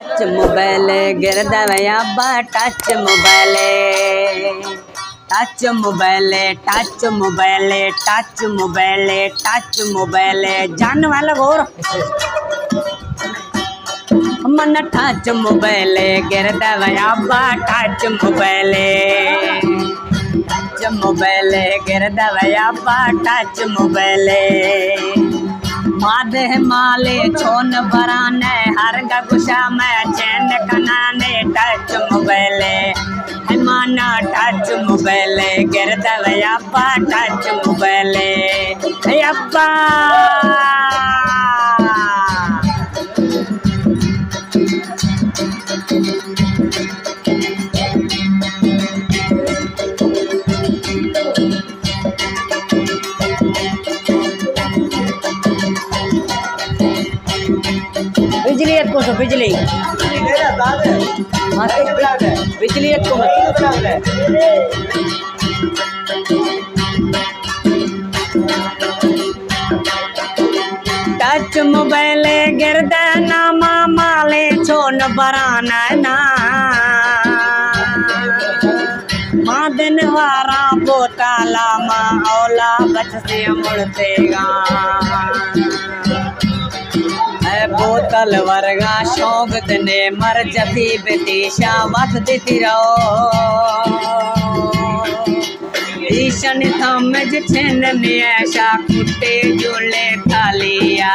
touch mobile गिरदवयाबा touch mobile touch mobile touch mobile touch mobile touch mobile जान वाला गोर मन टच मोबाइल गिरदवयाबा टच मोबाइल गिरदवयाबा टच मोबाइल मादे माले छोन बराने हर गुशा में चैन कनाने टच मोबाइल है माना टच मोबाइल गिरदवयाबा टच मोबाइल अब्बा बिजली एक को बिजली बिजली एक को टच मोबाइल गिरदना माले छोन बराना ना दिन वारा बोताला मा औला बच से मुड़तेगा बोतल वर्गा शौक तने मर जती बेतीशा वत देती रहो ईशन थमज छन ने ऐसा कुत्ते जुले थालिया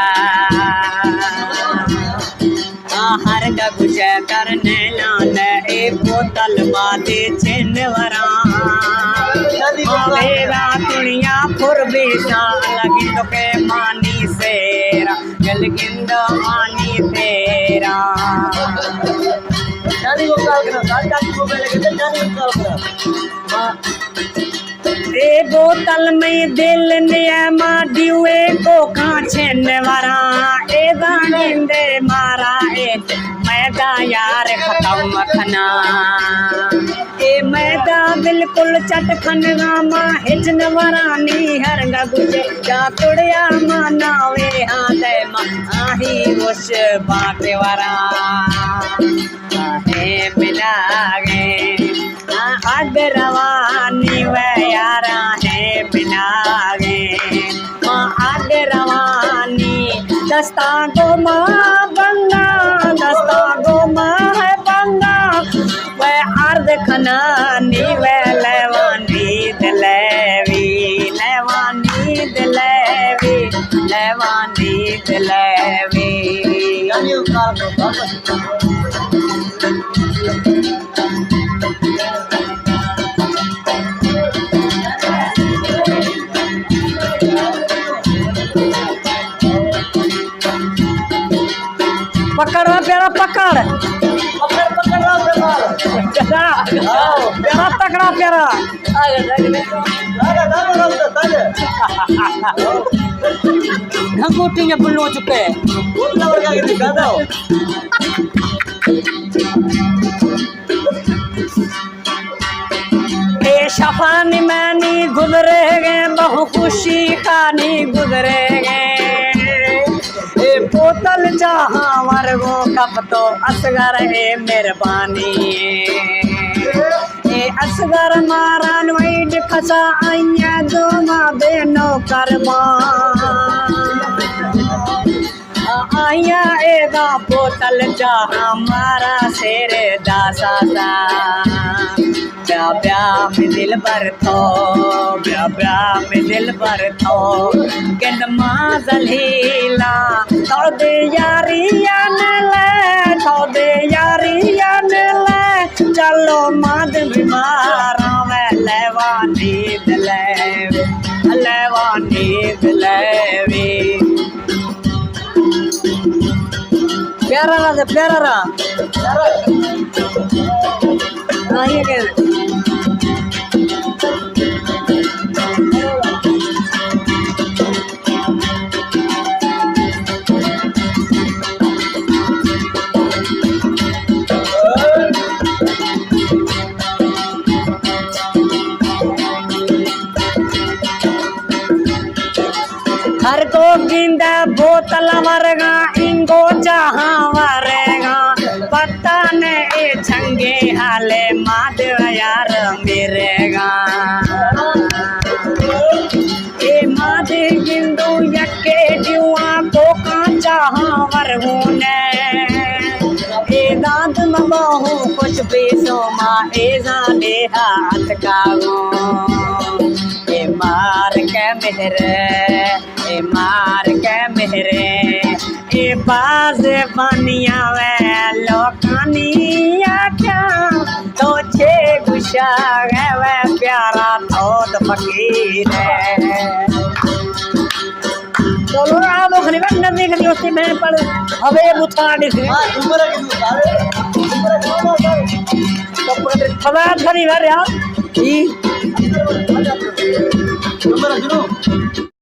हर गुज करने लाने ए बोतल बादे छन वरा मेरा दुनिया फुर बेसा लगी तो के मानी सेरा गल गिंद मानी तेरा जानी को काल करा जानी को पहले के जानी को काल करा ए बोतल में दिल ने मा दिए को खाछन वरा ए गांडे मारा ए मैदा यार खत्म खना ए मैदा बिल्कुल चटखन गामा हिजन वरानी हर गुजे जा तुड़िया मनावे हाँ दे मा आही वश बाटे वरा आहे मिला गे आग रवानी वे यारा है मिला गे माँ आग रवानी दस्ता गो माँ बंगा दस्ता गो माँ है बंगा वे अर्ध खनानी वे लेवानी दिलेवी लेवानी दिलेवी लेवानी दिलेवी पकड़ प्यारा पकड़ पकड़ प्यारा तकड़ा प्यारा घंगोटी में बुल्लो चुके ए शफानी मैनी गुजरे गए बहु खुशी खानी गुजरे गए बोतल जहाँ वर्गो कप तो असगर है मेहरबानी ए असगर मारान वैड खसा आइया दो माँ बेनो कर्मा आइया एगा बोतल जहाँ मारा शेरे दासा ब्या ब्या में दिल भर थो ब्या ब्या में दिल भर थो किन माजल हीला तो दे यारियन ले तो दे यारियन ले चलो मद बीमारा में लेवानी दिलेवी लेवानी दिलेवी प्यारा रा प्यारा रा ये कह हर को गिंदा बोतल वर्गा इंगो जहाँ वरेगा बहु कुछ बेसो माँ एजा दे हाथ कागो ए मार के मेहरे ए मार के मेहरे ए बाज बनिया वे लोकानिया क्या तो छे गुस्सा है वे प्यारा थोद फकीर है चलो आओ खरीबा नदी खरी उसकी मैं पढ़ अबे बुथा दिख हां ऊपर की तो खबर खरी यार ई ऊपर सुनो